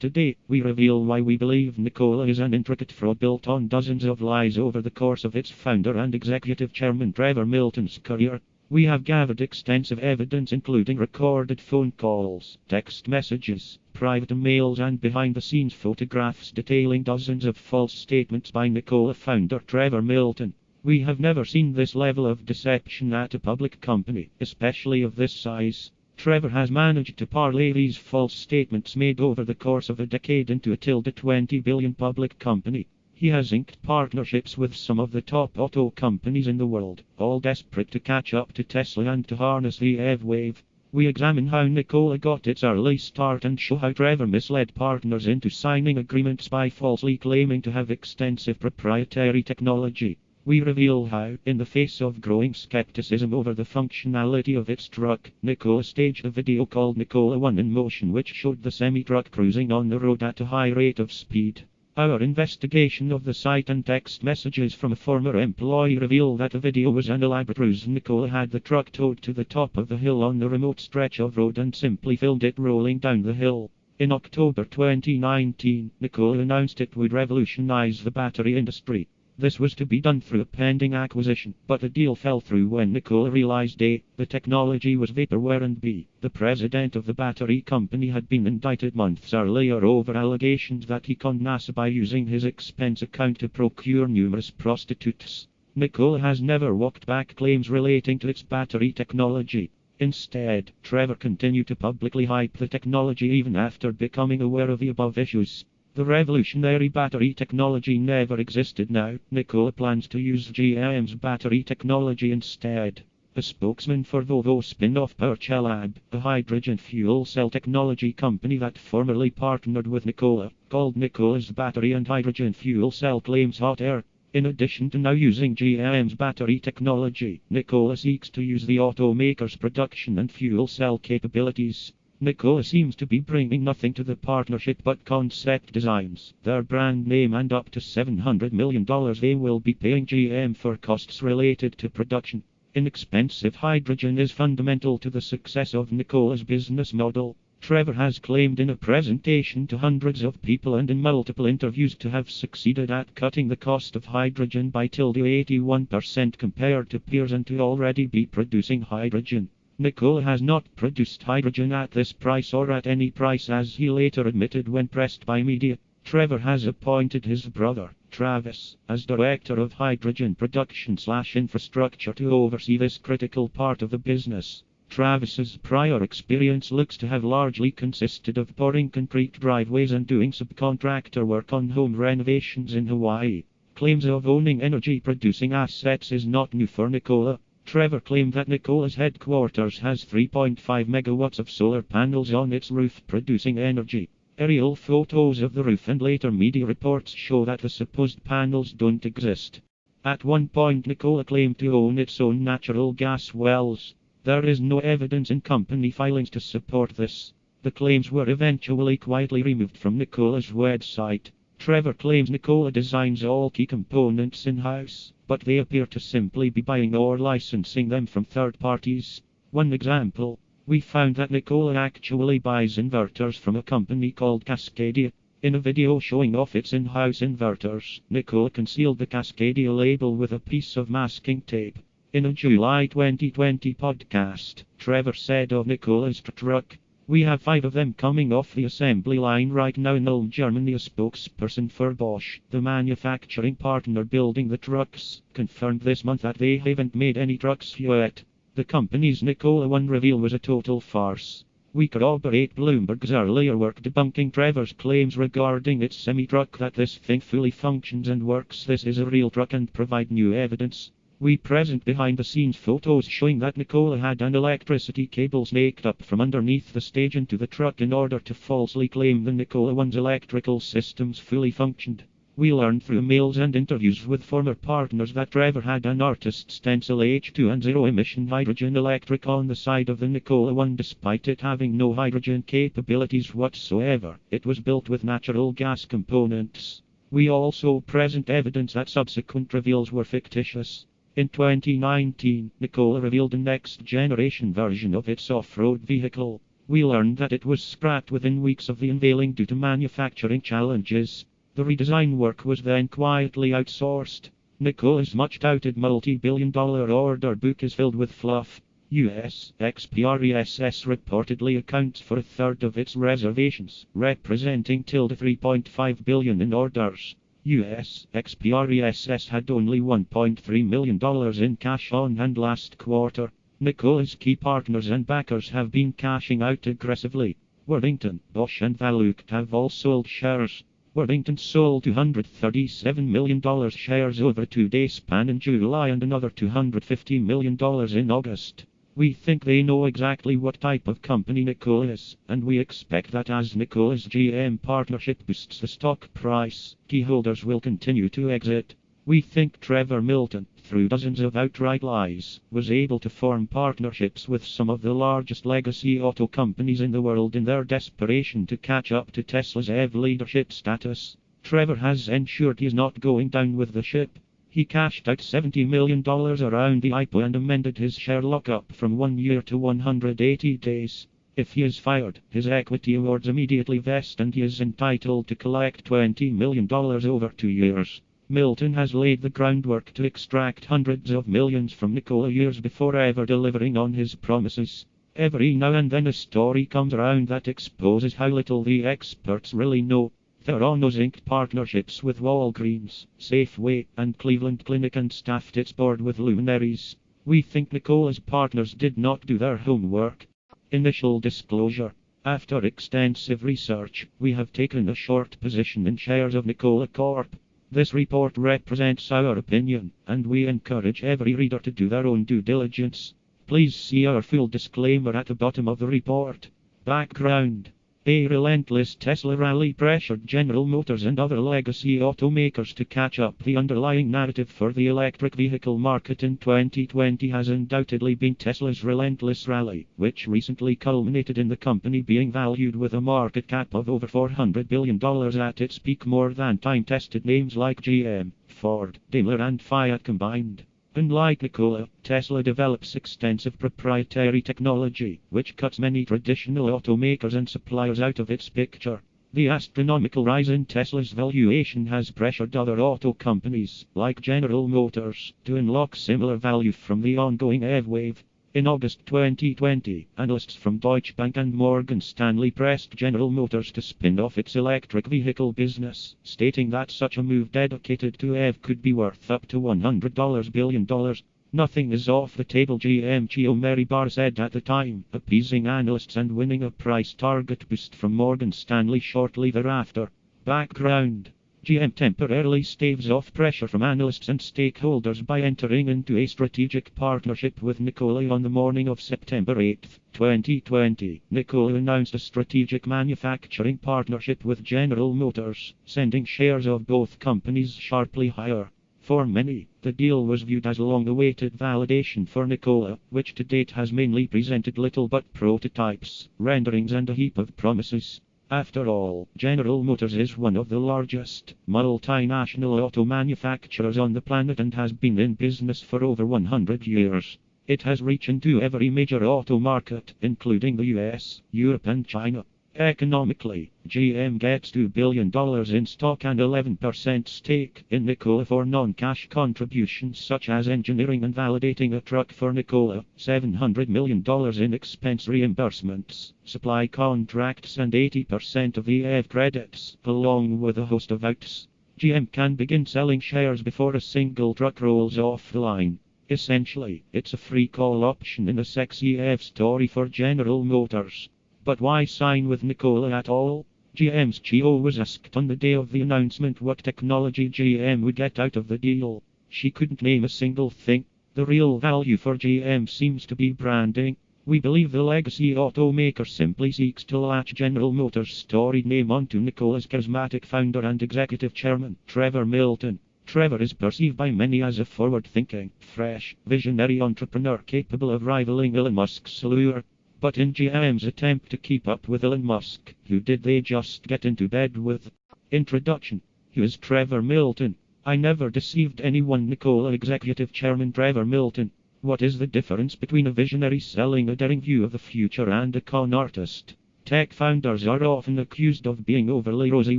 Today, we reveal why we believe Nikola is an intricate fraud built on dozens of lies over the course of its founder and executive chairman Trevor Milton's career. We have gathered extensive evidence including recorded phone calls, text messages, private emails and behind-the-scenes photographs detailing dozens of false statements by Nikola founder Trevor Milton. We have never seen this level of deception at a public company, especially of this size. Trevor has managed to parlay these false statements made over the course of a decade into a $20 billion public company. He has inked partnerships with some of the top auto companies in the world, all desperate to catch up to Tesla and to harness the EV wave. We examine how Nikola got its early start and show how Trevor misled partners into signing agreements by falsely claiming to have extensive proprietary technology. We reveal how, in the face of growing skepticism over the functionality of its truck, Nikola staged a video called Nikola 1 in motion which showed the semi-truck cruising on the road at a high rate of speed. Our investigation of the site and text messages from a former employee reveal that the video was an elaborate ruse. Nikola had the truck towed to the top of the hill on the remote stretch of road and simply filmed it rolling down the hill. In October 2019, Nikola announced it would revolutionize the battery industry. This was to be done through a pending acquisition, but the deal fell through when Nikola realized A, the technology was vaporware and B, the president of the battery company had been indicted months earlier over allegations that he conned NASA by using his expense account to procure numerous prostitutes. Nikola has never walked back claims relating to its battery technology. Instead, Trevor continued to publicly hype the technology even after becoming aware of the above issues. The revolutionary battery technology never existed now. Nikola plans to use GM's battery technology instead. A spokesman for Volvo spin-off Lab, a hydrogen fuel cell technology company that formerly partnered with Nikola, called Nikola's battery and hydrogen fuel cell claims hot air. In addition to now using GM's battery technology, Nikola seeks to use the automaker's production and fuel cell capabilities. Nikola seems to be bringing nothing to the partnership but concept designs, their brand name and up to $700 million they will be paying GM for costs related to production. Inexpensive hydrogen is fundamental to the success of Nikola's business model. Trevor has claimed in a presentation to hundreds of people and in multiple interviews to have succeeded at cutting the cost of hydrogen by 81% compared to peers and to already be producing hydrogen. Nikola has not produced hydrogen at this price or at any price, as he later admitted when pressed by media. Trevor has appointed his brother, Travis, as director of hydrogen production/infrastructure to oversee this critical part of the business. Travis's prior experience looks to have largely consisted of pouring concrete driveways and doing subcontractor work on home renovations in Hawaii. Claims of owning energy-producing assets is not new for Nikola. Trevor claimed that Nikola's headquarters has 3.5 megawatts of solar panels on its roof producing energy. Aerial photos of the roof and later media reports show that the supposed panels don't exist. At one point Nikola claimed to own its own natural gas wells. There is no evidence in company filings to support this. The claims were eventually quietly removed from Nikola's website. Trevor claims Nikola designs all key components in-house, but they appear to simply be buying or licensing them from third parties. One example, we found that Nikola actually buys inverters from a company called Cascadia. In a video showing off its in-house inverters, Nikola concealed the Cascadia label with a piece of masking tape. In a July 2020 podcast, Trevor said of Nikola's truck, "We have 5 of them coming off the assembly line right now in Ulm, Germany." A spokesperson for Bosch, the manufacturing partner building the trucks, confirmed this month that they haven't made any trucks yet. The company's Nikola 1 reveal was a total farce. We corroborate Bloomberg's earlier work debunking Trevor's claims regarding its semi-truck that this thing fully functions and works. This is a real truck and provide new evidence. We present behind-the-scenes photos showing that Nikola had an electricity cable snaked up from underneath the stage into the truck in order to falsely claim the Nikola 1's electrical systems fully functioned. We learned through mails and interviews with former partners that Trevor had an artist stencil H2 and zero-emission hydrogen electric on the side of the Nikola 1 despite it having no hydrogen capabilities whatsoever. It was built with natural gas components. We also present evidence that subsequent reveals were fictitious. In 2019, Nikola revealed a next-generation version of its off-road vehicle. We learned that it was scrapped within weeks of the unveiling due to manufacturing challenges. The redesign work was then quietly outsourced. Nikola's much-touted multi-billion-dollar order book is filled with fluff. US Express reportedly accounts for a third of its reservations, representing $3.5 billion in orders. US Express had only $1.3 million in cash on hand last quarter. Nikola's key partners and backers have been cashing out aggressively. Worthington, Bosch and Valuc have all sold shares. Worthington sold $237 million shares over a 2-day span in July and another $250 million in August. We think they know exactly what type of company Nikola is, and we expect that as Nikola's GM partnership boosts the stock price, key holders will continue to exit. We think Trevor Milton, through dozens of outright lies, was able to form partnerships with some of the largest legacy auto companies in the world in their desperation to catch up to Tesla's EV leadership status. Trevor has ensured he is not going down with the ship. He cashed out $70 million around the IPO and amended his share lockup from 1 year to 180 days. If he is fired, his equity awards immediately vest and he is entitled to collect $20 million over 2 years. Milton has laid the groundwork to extract hundreds of millions from Nikola years before ever delivering on his promises. Every now and then a story comes around that exposes how little the experts really know. Theranos inked partnerships with Walgreens, Safeway, and Cleveland Clinic and staffed its board with luminaries. We think Nikola's partners did not do their homework. Initial disclosure. After extensive research, we have taken a short position in shares of Nikola Corp. This report represents our opinion, and we encourage every reader to do their own due diligence. Please see our full disclaimer at the bottom of the report. Background. A relentless Tesla rally pressured General Motors and other legacy automakers to catch up. The underlying narrative for the electric vehicle market in 2020 has undoubtedly been Tesla's relentless rally, which recently culminated in the company being valued with a market cap of over $400 billion at its peak, more than time-tested names like GM, Ford, Daimler and Fiat combined. Unlike Nikola, Tesla develops extensive proprietary technology, which cuts many traditional automakers and suppliers out of its picture. The astronomical rise in Tesla's valuation has pressured other auto companies, like General Motors, to unlock similar value from the ongoing EV wave. In August 2020, analysts from Deutsche Bank and Morgan Stanley pressed General Motors to spin off its electric vehicle business, stating that such a move dedicated to EV could be worth up to $100 billion. Nothing is off the table, GM CEO Mary Barra said at the time, appeasing analysts and winning a price target boost from Morgan Stanley shortly thereafter. Background. GM temporarily staves off pressure from analysts and stakeholders by entering into a strategic partnership with Nikola on the morning of September 8, 2020. Nikola announced a strategic manufacturing partnership with General Motors, sending shares of both companies sharply higher. For many, the deal was viewed as long-awaited validation for Nikola, which to date has mainly presented little but prototypes, renderings and a heap of promises. After all, General Motors is one of the largest multinational auto manufacturers on the planet and has been in business for over 100 years. It has reach into every major auto market, including the US, Europe and China. Economically, GM gets $2 billion in stock and 11% stake in Nikola for non-cash contributions such as engineering and validating a truck for Nikola, $700 million in expense reimbursements, supply contracts and 80% of the EV credits, along with a host of outs. GM can begin selling shares before a single truck rolls off the line. Essentially, it's a free call option in a sexy EV story for General Motors. But why sign with Nikola at all? GM's CEO was asked on the day of the announcement what technology GM would get out of the deal. She couldn't name a single thing. The real value for GM seems to be branding. We believe the legacy automaker simply seeks to latch General Motors' storied name onto Nikola's charismatic founder and executive chairman, Trevor Milton. Trevor is perceived by many as a forward-thinking, fresh, visionary entrepreneur capable of rivaling Elon Musk's allure. But in GM's attempt to keep up with Elon Musk, who did they just get into bed with? Introduction. Who is Trevor Milton? I never deceived anyone. Nikola Executive Chairman Trevor Milton. What is the difference between a visionary selling a daring view of the future and a con artist? Tech founders are often accused of being overly rosy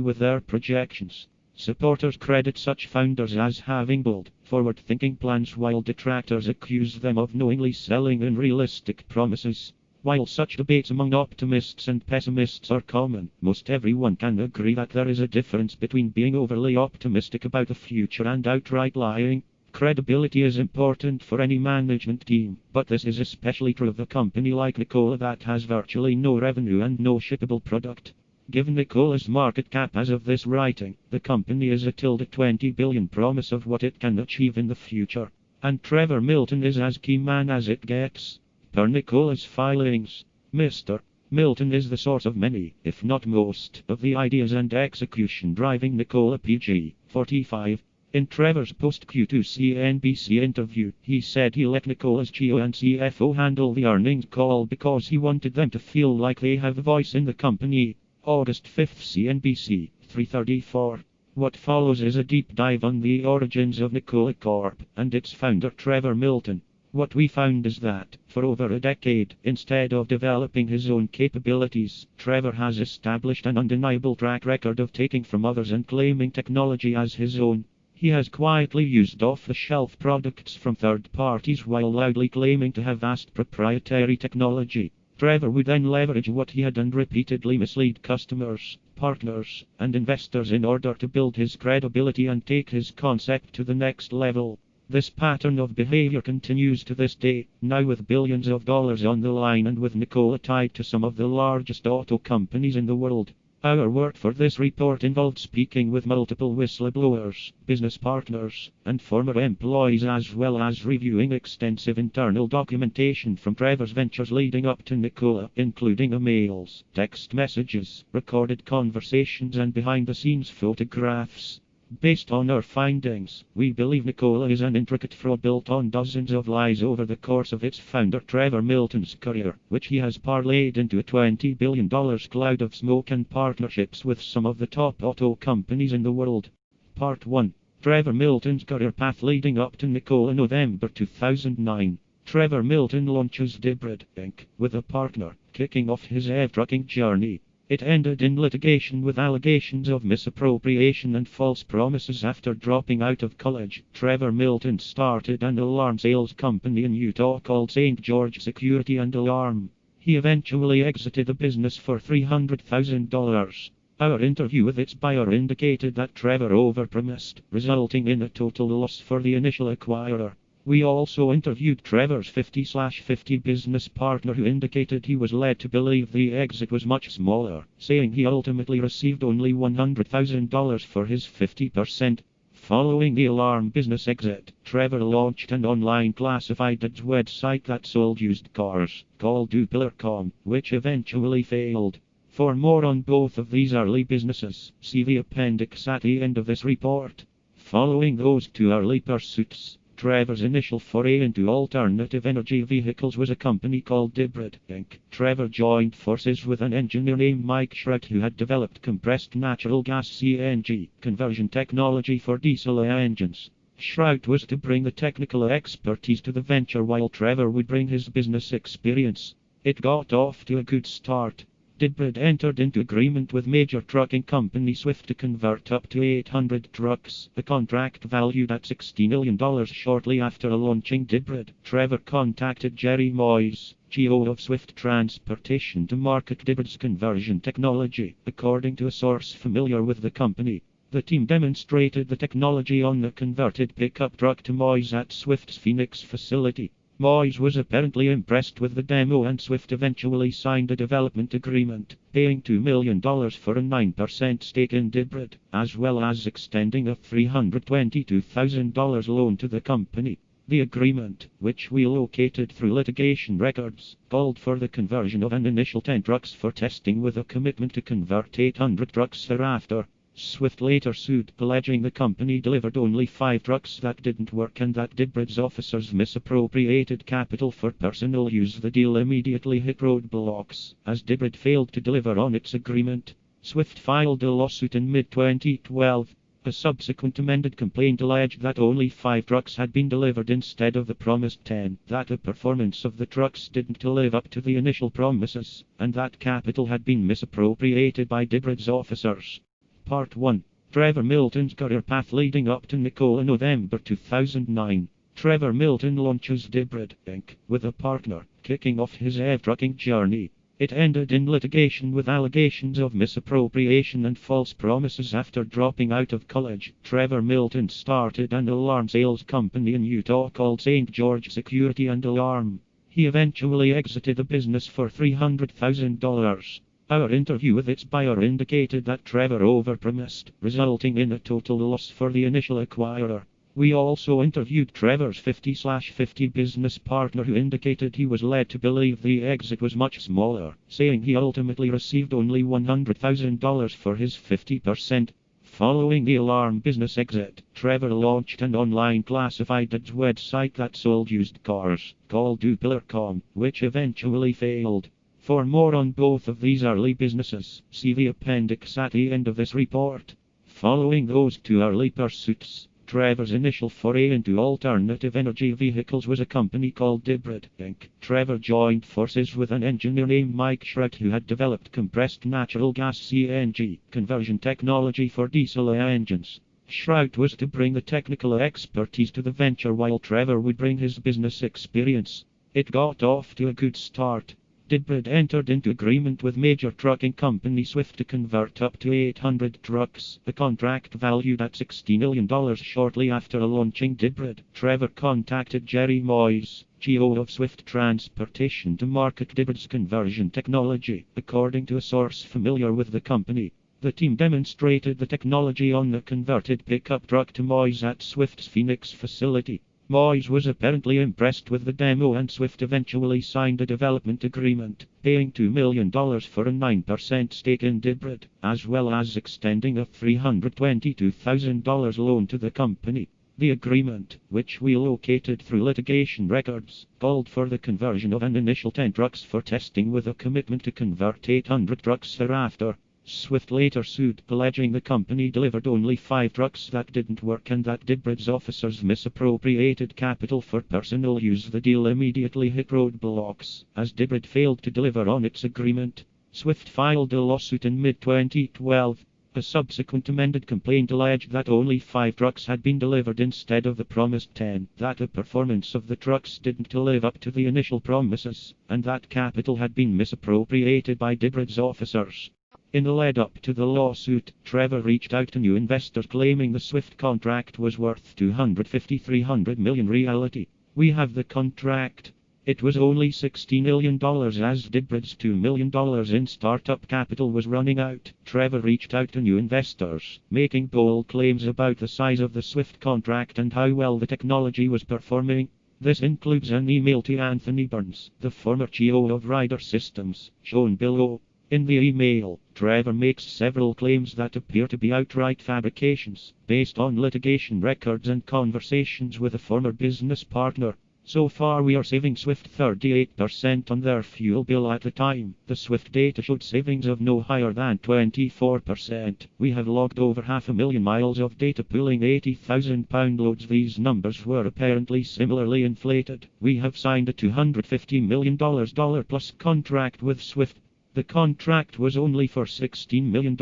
with their projections. Supporters credit such founders as having bold, forward-thinking plans, while detractors accuse them of knowingly selling unrealistic promises. While such debates among optimists and pessimists are common, most everyone can agree that there is a difference between being overly optimistic about the future and outright lying. Credibility is important for any management team, but this is especially true of a company like Nikola that has virtually no revenue and no shippable product. Given Nikola's market cap as of this writing, the company is a $20 billion promise of what it can achieve in the future. And Trevor Milton is as key man as it gets. Per Nikola's filings, Mr. Milton is the source of many, if not most, of the ideas and execution driving Nikola PG. 45. In Trevor's post-Q2 CNBC interview, he said he let Nikola's CEO and CFO handle the earnings call because he wanted them to feel like they have a voice in the company. August 5th CNBC, 3:34. What follows is a deep dive on the origins of Nikola Corp. And its founder Trevor Milton. What we found is that, for over a decade, instead of developing his own capabilities, Trevor has established an undeniable track record of taking from others and claiming technology as his own. He has quietly used off-the-shelf products from third parties while loudly claiming to have vast proprietary technology. Trevor would then leverage what he had and repeatedly mislead customers, partners, and investors in order to build his credibility and take his concept to the next level. This pattern of behavior continues to this day, now with billions of dollars on the line and with Nikola tied to some of the largest auto companies in the world. Our work for this report involved speaking with multiple whistleblowers, business partners, and former employees, as well as reviewing extensive internal documentation from Trevor's ventures leading up to Nikola, including emails, text messages, recorded conversations, and behind-the-scenes photographs. Based on our findings, we believe Nikola is an intricate fraud built on dozens of lies over the course of its founder Trevor Milton's career, which he has parlayed into a $20 billion cloud of smoke and partnerships with some of the top auto companies in the world. Part 1. Trevor Milton's career path leading up to Nikola. November 2009. Trevor Milton launches Dibrid, Inc. with a partner, kicking off his EV trucking journey. It ended in litigation with allegations of misappropriation and false promises. After dropping out of college, Trevor Milton started an alarm sales company in Utah called St. George Security and Alarm. He eventually exited the business for $300,000. Our interview with its buyer indicated that Trevor overpromised, resulting in a total loss for the initial acquirer. We also interviewed Trevor's 50/50 business partner, who indicated he was led to believe the exit was much smaller, saying he ultimately received only $100,000 for his 50%. Following the alarm business exit, Trevor launched an online classified ads website that sold used cars, called Dupiller.com, which eventually failed. For more on both of these early businesses, see the appendix at the end of this report. Following those two early pursuits, Trevor's initial foray into alternative energy vehicles was a company called Dibrid, Inc. Trevor joined forces with an engineer named Mike Shrout, who had developed compressed natural gas (CNG) conversion technology for diesel engines. Shrout was to bring the technical expertise to the venture, while Trevor would bring his business experience. It got off to a good start. Dibrid entered into agreement with major trucking company Swift to convert up to 800 trucks, a contract valued at $60 million. Shortly after launching Dibrid, Trevor contacted Jerry Moyes, CEO of Swift Transportation, to market Dibrid's conversion technology, according to a source familiar with the company. The team demonstrated the technology on a converted pickup truck to Moyes at Swift's Phoenix facility. Moyes was apparently impressed with the demo, and Swift eventually signed a development agreement, paying $2 million for a 9% stake in Dibrid, as well as extending a $322,000 loan to the company. The agreement, which we located through litigation records, called for the conversion of an initial 10 trucks for testing with a commitment to convert 800 trucks thereafter. Swift later sued, alleging the company delivered only 5 trucks that didn't work and that Dibrid's officers misappropriated capital for personal use. The deal immediately hit roadblocks, as Dibrid failed to deliver on its agreement. Swift filed a lawsuit in mid-2012. A subsequent amended complaint alleged that only 5 trucks had been delivered instead of the promised 10, that the performance of the trucks didn't live up to the initial promises, and that capital had been misappropriated by Dibrid's officers. Part 1. Trevor Milton's career path leading up to Nikola. November 2009. Trevor Milton launches Dibrid, Inc. with a partner, kicking off his trucking journey. It ended in litigation with allegations of misappropriation and false promises. After dropping out of college, Trevor Milton started an alarm sales company in Utah called St. George Security and Alarm. He eventually exited the business for $300,000. Our interview with its buyer indicated that Trevor overpromised, resulting in a total loss for the initial acquirer. We also interviewed Trevor's 50/50 business partner, who indicated he was led to believe the exit was much smaller, saying he ultimately received only $100,000 for his 50%. Following the alarm business exit, Trevor launched an online classified ads website that sold used cars, called Dupiller.com, which eventually failed. For more on both of these early businesses, see the appendix at the end of this report. Following those two early pursuits, Trevor's initial foray into alternative energy vehicles was a company called Dibrid, Inc. Trevor joined forces with an engineer named Mike Shrout, who had developed compressed natural gas (CNG) conversion technology for diesel engines. Shrout was to bring the technical expertise to the venture, while Trevor would bring his business experience. It got off to a good start. Dibrid entered into agreement with major trucking company Swift to convert up to 800 trucks, a contract valued at $60 million. Shortly after launching Dibrid, Trevor contacted Jerry Moyes, GO of Swift Transportation, to market Dibrid's conversion technology. According to a source familiar with the company, the team demonstrated the technology on a converted pickup truck to Moyes at Swift's Phoenix facility. Moyes was apparently impressed with the demo, and Swift eventually signed a development agreement, paying $2 million for a 9% stake in Dibrid, as well as extending a $322,000 loan to the company. The agreement, which we located through litigation records, called for the conversion of an initial 10 trucks for testing, with a commitment to convert 800 trucks thereafter. Swift later sued, alleging the company delivered only 5 trucks that didn't work and that Dibrid's officers misappropriated capital for personal use. The deal immediately hit roadblocks, as Dibrid failed to deliver on its agreement. Swift filed a lawsuit in mid-2012. A subsequent amended complaint alleged that only 5 trucks had been delivered instead of the promised 10, that the performance of the trucks didn't live up to the initial promises, and that capital had been misappropriated by Dibrid's officers. In the lead-up to the lawsuit, Trevor reached out to new investors, claiming the Swift contract was worth $300 million. Reality: we have the contract. It was only $60 million, as Dibrid's $2 million in startup capital was running out. Trevor reached out to new investors, making bold claims about the size of the Swift contract and how well the technology was performing. This includes an email to Anthony Burns, the former CEO of Ryder Systems, shown below. In the email, Trevor makes several claims that appear to be outright fabrications, based on litigation records and conversations with a former business partner. So far, we are saving Swift 38% on their fuel bill at the time. The Swift data showed savings of no higher than 24%. We have logged over 500,000 miles of data pulling 80,000 pound loads. These numbers were apparently similarly inflated. We have signed a $250 million plus contract with Swift. The contract was only for $16 million,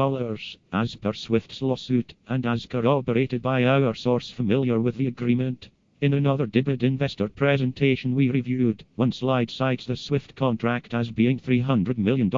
as per Swift's lawsuit, and as corroborated by our source familiar with the agreement. In another Dibrid investor presentation we reviewed, one slide cites the Swift contract as being $300 million,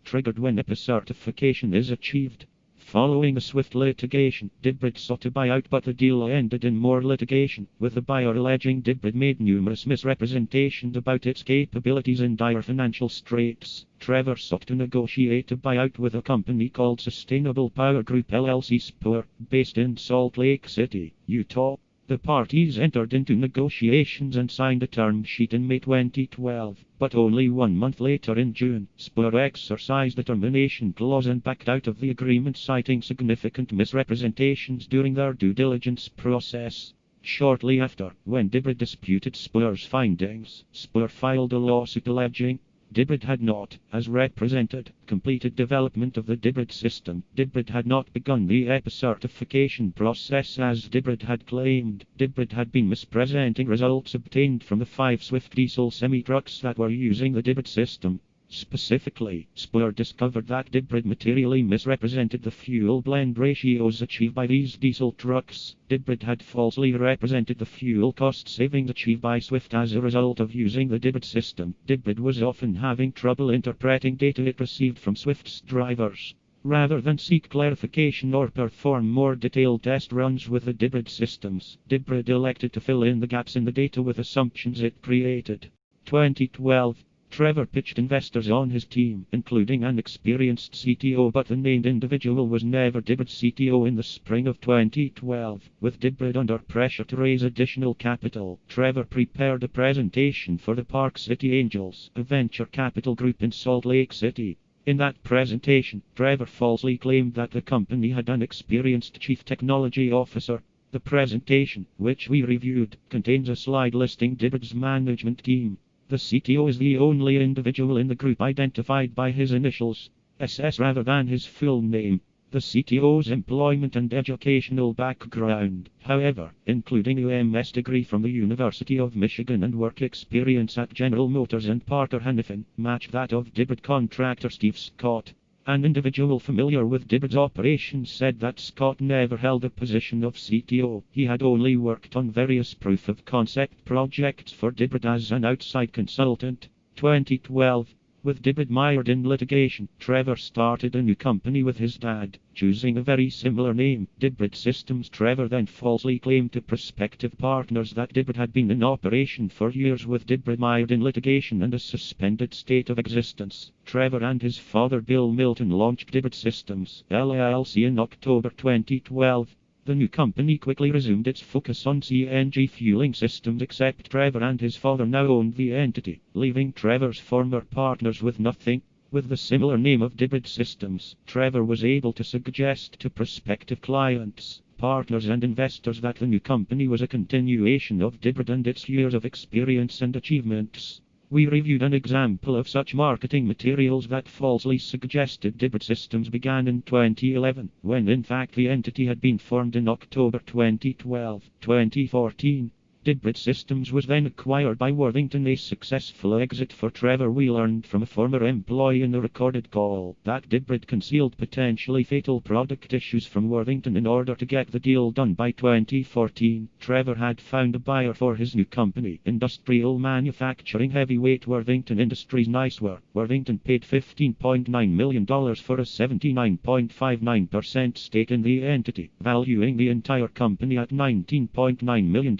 triggered when IPA certification is achieved. Following the Swift litigation, Dibrid sought to buy out, but the deal ended in more litigation, with the buyer alleging Dibrid made numerous misrepresentations about its capabilities in dire financial straits. Trevor sought to negotiate a buyout with a company called Sustainable Power Group LLC (SPOR), based in Salt Lake City, Utah. The parties entered into negotiations and signed a term sheet in May 2012, but only 1 month later, in June, SPOR exercised the termination clause and backed out of the agreement, citing significant misrepresentations during their due diligence process. Shortly after, when Dibrid disputed SPOR's findings, SPOR filed a lawsuit alleging Dibrid had not, as represented, completed development of the Dibrid system. Dibrid had not begun the EPA certification process as Dibrid had claimed. Dibrid had been mispresenting results obtained from the 5 Swift diesel semi-trucks that were using the Dibrid system. Specifically, Spoor discovered that Dibrid materially misrepresented the fuel blend ratios achieved by these diesel trucks. Dibrid had falsely represented the fuel cost savings achieved by Swift as a result of using the Dibrid system. Dibrid was often having trouble interpreting data it received from Swift's drivers. Rather than seek clarification or perform more detailed test runs with the Dibrid systems, Dibrid elected to fill in the gaps in the data with assumptions it created. 2012. Trevor pitched investors on his team, including an experienced CTO, but the named individual was never Dibrid's CTO. In the spring of 2012, with Dibrid under pressure to raise additional capital, Trevor prepared a presentation for the Park City Angels, a venture capital group in Salt Lake City. In that presentation, Trevor falsely claimed that the company had an experienced chief technology officer. The presentation, which we reviewed, contains a slide listing Dibrid's management team. The CTO is the only individual in the group identified by his initials, SS, rather than his full name. The CTO's employment and educational background, however, including a MS degree from the University of Michigan and work experience at General Motors and Parker Hannifin, matched that of Dibrid contractor Steve Scott. An individual familiar with Dibrid's operations said that Scott never held the position of CTO. He had only worked on various proof-of-concept projects for Dibrid as an outside consultant. 2012. With Dibrid mired in litigation, Trevor started a new company with his dad, choosing a very similar name, Dibrid Systems. Trevor then falsely claimed to prospective partners that Dibrid had been in operation for years. With Dibrid mired in litigation and a suspended state of existence, Trevor and his father Bill Milton launched Dibrid Systems, LLC in October 2012. The new company quickly resumed its focus on CNG fueling systems, except Trevor and his father now owned the entity, leaving Trevor's former partners with nothing. With the similar name of Dibrid Systems, Trevor was able to suggest to prospective clients, partners and investors that the new company was a continuation of Dibrid and its years of experience and achievements. We reviewed an example of such marketing materials that falsely suggested Dibrid Systems began in 2011, when in fact the entity had been formed in October 2012. 2014. Dibrid Systems was then acquired by Worthington, a successful exit for Trevor. We learned from a former employee in a recorded call that Dibrid concealed potentially fatal product issues from Worthington in order to get the deal done. By 2014, Trevor had found a buyer for his new company, industrial manufacturing heavyweight Worthington Industries Niceware. Worthington paid $15.9 million for a 79.59% stake in the entity, valuing the entire company at $19.9 million.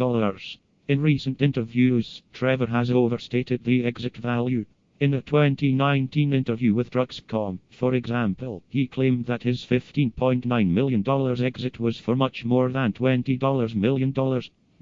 In recent interviews, Trevor has overstated the exit value. In a 2019 interview with Drugs.com, for example, he claimed that his $15.9 million exit was for much more than $20 million.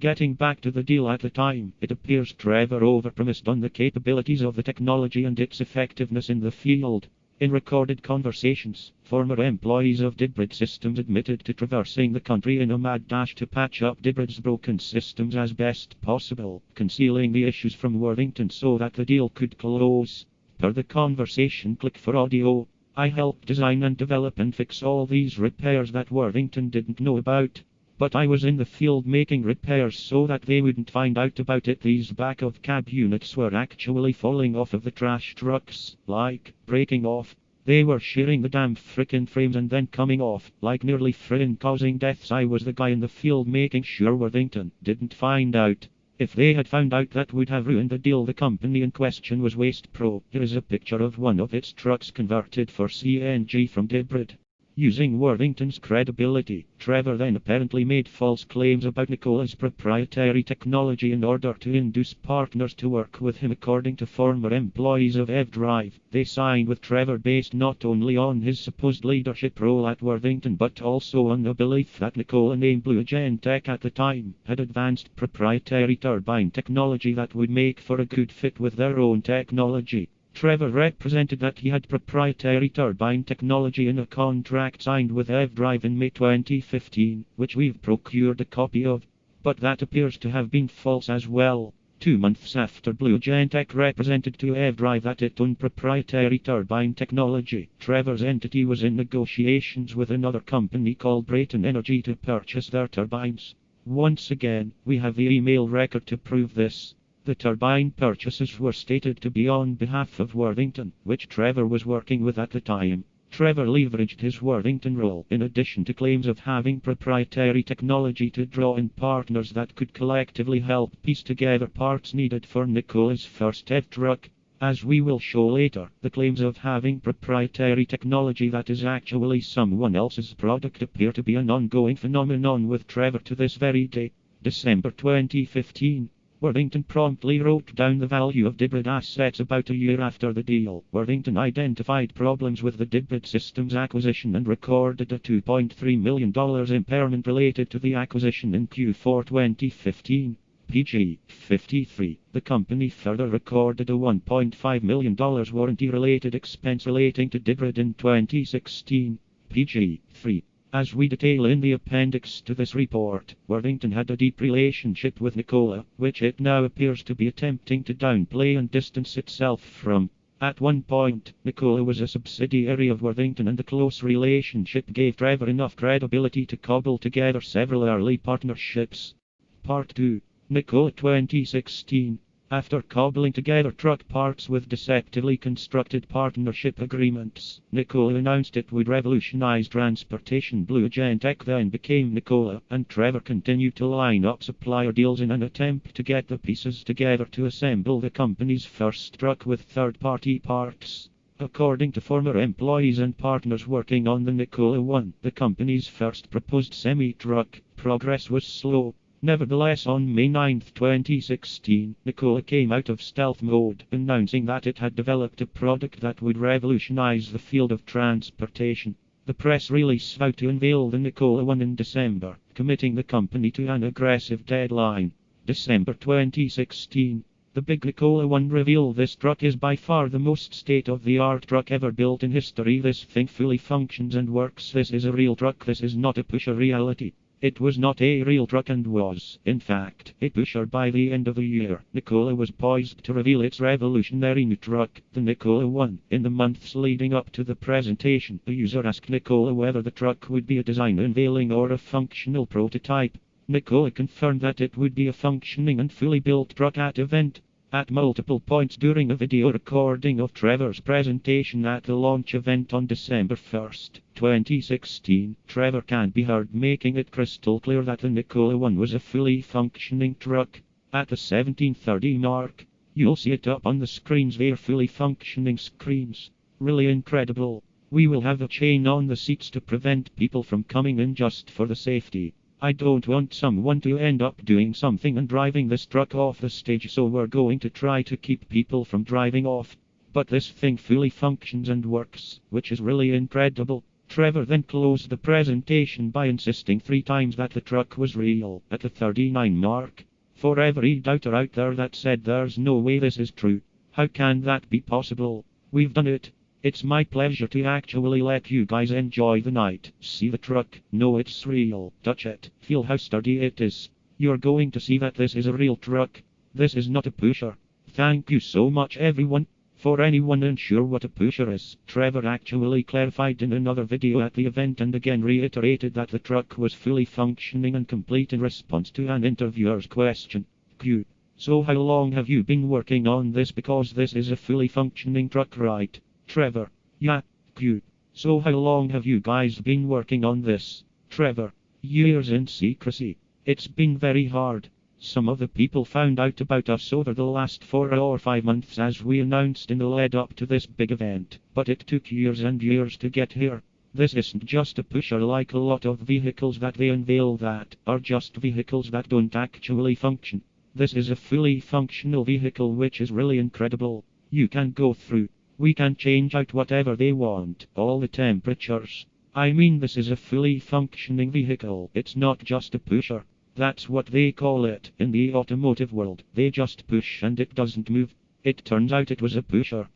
Getting back to the deal at the time, it appears Trevor overpromised on the capabilities of the technology and its effectiveness in the field. In recorded conversations, former employees of Dibrid Systems admitted to traversing the country in a mad dash to patch up Dibrid's broken systems as best possible, concealing the issues from Worthington so that the deal could close. Per the conversation, click for audio. I helped design and develop and fix all these repairs that Worthington didn't know about. But I was in the field making repairs so that they wouldn't find out about it. These back of cab units were actually falling off of the trash trucks, like breaking off. They were shearing the damn frickin' frames and then coming off, like nearly frickin' causing deaths. I was the guy in the field making sure Worthington didn't find out. If they had found out, that would have ruined the deal. The company in question was Waste Pro. Here is a picture of one of its trucks converted for CNG from Dibrid. Using Worthington's credibility, Trevor then apparently made false claims about Nikola's proprietary technology in order to induce partners to work with him. According to former employees of EvDrive, they signed with Trevor based not only on his supposed leadership role at Worthington but also on the belief that Nikola, named Blue Agentech at the time, had advanced proprietary turbine technology that would make for a good fit with their own technology. Trevor represented that he had proprietary turbine technology in a contract signed with EvDrive in May 2015, which we've procured a copy of. But that appears to have been false as well. 2 months after Blue Gentech represented to EVDrive that it owned proprietary turbine technology, Trevor's entity was in negotiations with another company called Brayton Energy to purchase their turbines. Once again, we have the email record to prove this. The turbine purchases were stated to be on behalf of Worthington, which Trevor was working with at the time. Trevor leveraged his Worthington role in addition to claims of having proprietary technology to draw in partners that could collectively help piece together parts needed for Nikola's first EV truck. As we will show later, the claims of having proprietary technology that is actually someone else's product appear to be an ongoing phenomenon with Trevor to this very day. December 2015. Worthington promptly wrote down the value of Dibrid assets about a year after the deal. Worthington identified problems with the Dibrid Systems acquisition and recorded a $2.3 million impairment related to the acquisition in Q4 2015. PG 53. The company further recorded a $1.5 million warranty-related expense relating to Dibrid in 2016. PG 3. As we detail in the appendix to this report, Worthington had a deep relationship with Nikola, which it now appears to be attempting to downplay and distance itself from. At one point, Nikola was a subsidiary of Worthington, and the close relationship gave Trevor enough credibility to cobble together several early partnerships. Part 2. Nikola 2016. After cobbling together truck parts with deceptively constructed partnership agreements, Nikola announced it would revolutionize transportation. Blue Gentech then became Nikola, and Trevor continued to line up supplier deals in an attempt to get the pieces together to assemble the company's first truck with third-party parts. According to former employees and partners working on the Nikola 1, the company's first proposed semi-truck, progress was slow. Nevertheless, on May 9, 2016, Nikola came out of stealth mode, announcing that it had developed a product that would revolutionize the field of transportation. The press release vowed to unveil the Nikola 1 in December, committing the company to an aggressive deadline. December 2016. The big Nikola 1 reveal. This truck is by far the most state-of-the-art truck ever built in history. This thing fully functions and works. This is a real truck. This is not a pusher reality. It was not a real truck and was, in fact, a pusher. By the end of the year, Nikola was poised to reveal its revolutionary new truck, the Nikola 1. In the months leading up to the presentation, a user asked Nikola whether the truck would be a design unveiling or a functional prototype. Nikola confirmed that it would be a functioning and fully built truck at event. At multiple points during a video recording of Trevor's presentation at the launch event on December 1, 2016, Trevor can be heard making it crystal clear that the Nikola 1 was a fully functioning truck. At the 1730 mark, you'll see it up on the screens. They're fully functioning screens. Really incredible. We will have a chain on the seats to prevent people from coming in just for the safety. I don't want someone to end up doing something and driving this truck off the stage, so we're going to try to keep people from driving off. But this thing fully functions and works, which is really incredible. Trevor then closed the presentation by insisting 3 times that the truck was real. At the 39 mark, for every doubter out there that said there's no way this is true, how can that be possible? We've done it. It's my pleasure to actually let you guys enjoy the night. See the truck, know it's real, touch it, feel how sturdy it is. You're going to see that this is a real truck. This is not a pusher. Thank you so much, everyone. For anyone unsure what a pusher is, Trevor actually clarified in another video at the event and again reiterated that the truck was fully functioning and complete in response to an interviewer's question. Q. So how long have you been working on this, because this is a fully functioning truck, right? Trevor. Yeah. Q. So how long have you guys been working on this? Trevor. Years in secrecy. It's been very hard. Some of the people found out about us over the last 4 or 5 months as we announced in the lead up to this big event, but it took years and years to get here. This isn't just a pusher like a lot of vehicles that they unveil that are just vehicles that don't actually function. This is a fully functional vehicle, which is really incredible. You can go through. We can change out whatever they want, all the temperatures. I mean, this is a fully functioning vehicle. It's not just a pusher. That's what they call it in the automotive world. They just push and it doesn't move. It turns out it was a pusher.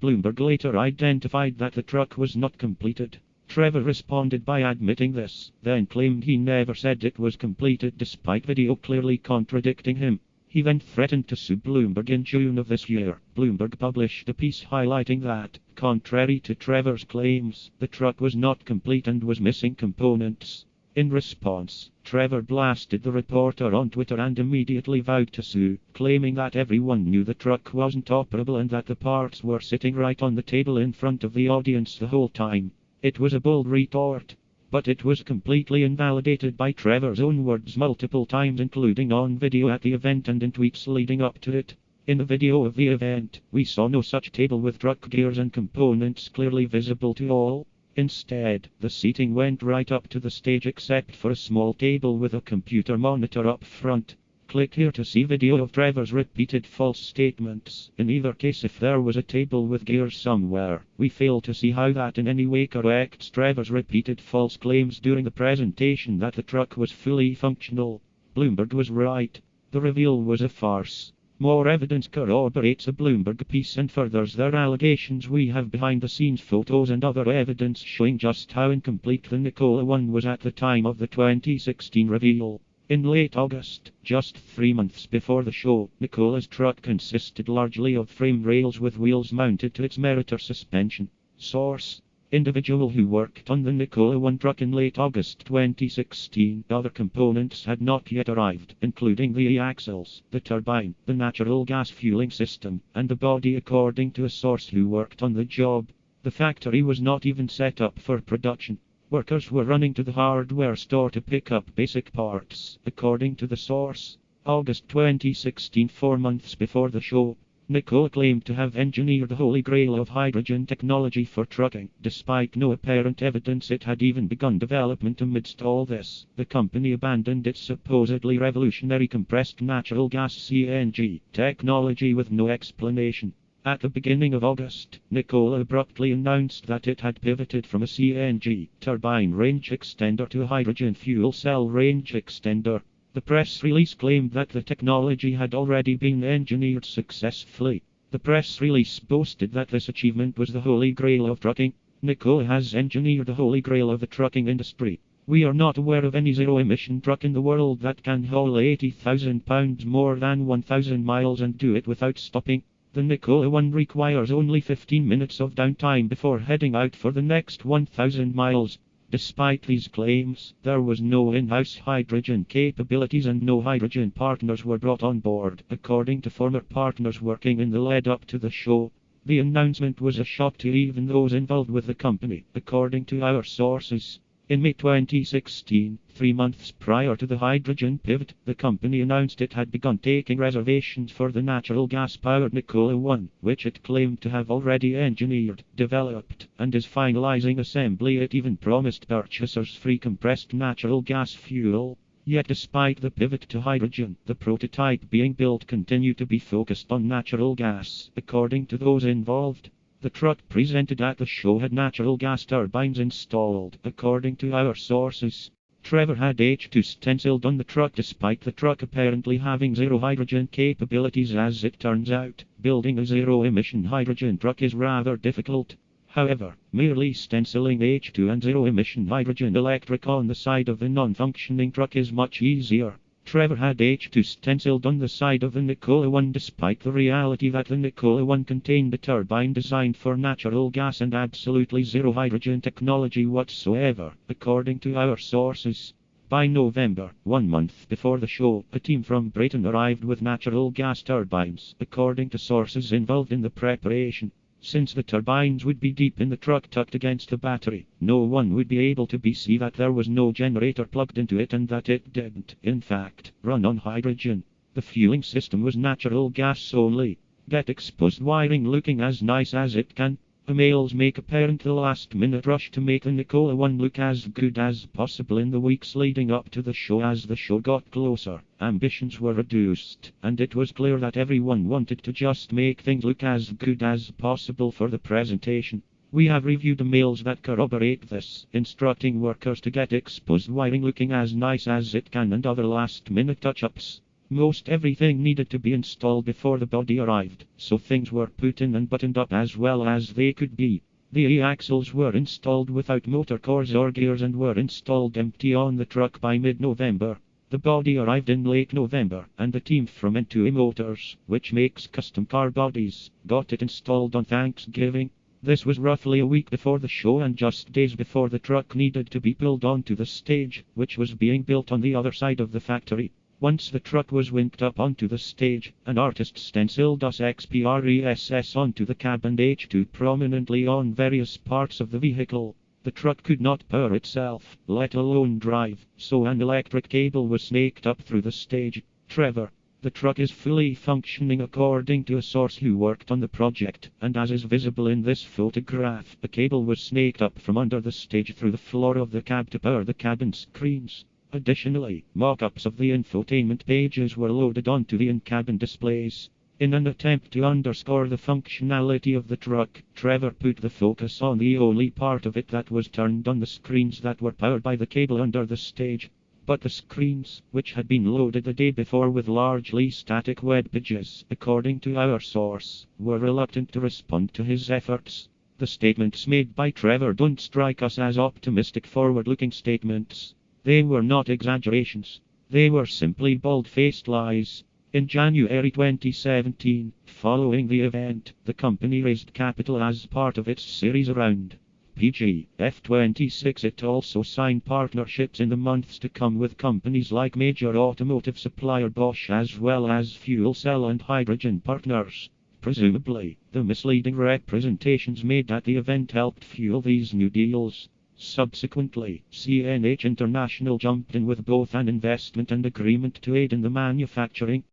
Bloomberg later identified that the truck was not completed. Trevor responded by admitting this, then claimed he never said it was completed despite video clearly contradicting him. He then threatened to sue Bloomberg in June of this year. Bloomberg published a piece highlighting that, contrary to Trevor's claims, the truck was not complete and was missing components. In response, Trevor blasted the reporter on Twitter and immediately vowed to sue, claiming that everyone knew the truck wasn't operable and that the parts were sitting right on the table in front of the audience the whole time. It was a bold retort, but it was completely invalidated by Trevor's own words multiple times, including on video at the event and in tweets leading up to it. In the video of the event, we saw no such table with truck gears and components clearly visible to all. Instead, the seating went right up to the stage except for a small table with a computer monitor up front. Click here to see video of Trevor's repeated false statements. In either case, if there was a table with gears somewhere, we fail to see how that in any way corrects Trevor's repeated false claims during the presentation that the truck was fully functional. Bloomberg was right. The reveal was a farce. More evidence corroborates a Bloomberg piece and furthers their allegations. We have behind-the-scenes photos and other evidence showing just how incomplete the Nikola One was at the time of the 2016 reveal. In late August, just 3 months before the show, Nikola's truck consisted largely of frame rails with wheels mounted to its Meritor suspension. Source: individual who worked on the Nikola One truck in late August 2016. Other components had not yet arrived, including the e-axles, the turbine, the natural gas fueling system, and the body, according to a source who worked on the job. The factory was not even set up for production. Workers were running to the hardware store to pick up basic parts, according to the source. August 2016, 4 months before the show, Nikola claimed to have engineered the holy grail of hydrogen technology for trucking. Despite no apparent evidence it had even begun development amidst all this, the company abandoned its supposedly revolutionary compressed natural gas CNG technology with no explanation. At the beginning of August, Nikola abruptly announced that it had pivoted from a CNG turbine range extender to a hydrogen fuel cell range extender. The press release claimed that the technology had already been engineered successfully. The press release boasted that this achievement was the holy grail of trucking. Nikola has engineered the holy grail of the trucking industry. We are not aware of any zero-emission truck in the world that can haul 80,000 pounds more than 1,000 miles and do it without stopping. The Nikola One requires only 15 minutes of downtime before heading out for the next 1,000 miles. Despite these claims, there was no in-house hydrogen capabilities and no hydrogen partners were brought on board, according to former partners working in the lead-up to the show. The announcement was a shock to even those involved with the company, according to our sources. In May 2016, 3 months prior to the hydrogen pivot, the company announced it had begun taking reservations for the natural gas-powered Nikola One, which it claimed to have already engineered, developed, and is finalizing assembly. It even promised purchasers free compressed natural gas fuel. Yet despite the pivot to hydrogen, the prototype being built continued to be focused on natural gas, according to those involved. The truck presented at the show had natural gas turbines installed, according to our sources. Trevor had H2 stenciled on the truck despite the truck apparently having zero hydrogen capabilities. As it turns out, building a zero-emission hydrogen truck is rather difficult. However, merely stenciling H2 and zero-emission hydrogen electric on the side of the non-functioning truck is much easier. Trevor had H2 stenciled on the side of the Nikola One despite the reality that the Nikola One contained a turbine designed for natural gas and absolutely zero hydrogen technology whatsoever, according to our sources. By November, 1 month before the show, a team from Britain arrived with natural gas turbines, according to sources involved in the preparation. Since the turbines would be deep in the truck tucked against the battery, no one would be able to see that there was no generator plugged into it and that it didn't, in fact, run on hydrogen. The fueling system was natural gas only. Get exposed wiring looking as nice as it can. Emails make apparent the last-minute rush to make the Nikola One look as good as possible in the weeks leading up to the show. As the show got closer, ambitions were reduced, and it was clear that everyone wanted to just make things look as good as possible for the presentation. We have reviewed emails that corroborate this, instructing workers to get exposed wiring looking as nice as it can and other last-minute touch-ups. Most everything needed to be installed before the body arrived, so things were put in and buttoned up as well as they could be. The e-axles were installed without motor cores or gears and were installed empty on the truck by mid-November. The body arrived in late November, and the team from N2A Motors, which makes custom car bodies, got it installed on Thanksgiving. This was roughly a week before the show and just days before the truck needed to be pulled onto the stage, which was being built on the other side of the factory. Once the truck was winked up onto the stage, an artist stenciled us XPRESS onto the cab and H2 prominently on various parts of the vehicle. The truck could not power itself, let alone drive, so an electric cable was snaked up through the stage. Trevor. The truck is fully functioning according to a source who worked on the project, and as is visible in this photograph, a cable was snaked up from under the stage through the floor of the cab to power the cabin screens. Additionally, mock-ups of the infotainment pages were loaded onto the in-cabin displays. In an attempt to underscore the functionality of the truck, Trevor put the focus on the only part of it that was turned on: the screens that were powered by the cable under the stage. But the screens, which had been loaded the day before with largely static web pages, according to our source, were reluctant to respond to his efforts. The statements made by Trevor don't strike us as optimistic, forward-looking statements. They were not exaggerations. They were simply bald-faced lies. In January 2017, following the event, the company raised capital as part of its series round. PG, F26. It also signed partnerships in the months to come with companies like major automotive supplier Bosch, as well as fuel cell and hydrogen partners. Presumably, the misleading representations made at the event helped fuel these new deals. Subsequently, CNH International jumped in with both an investment and agreement to aid in the manufacturing.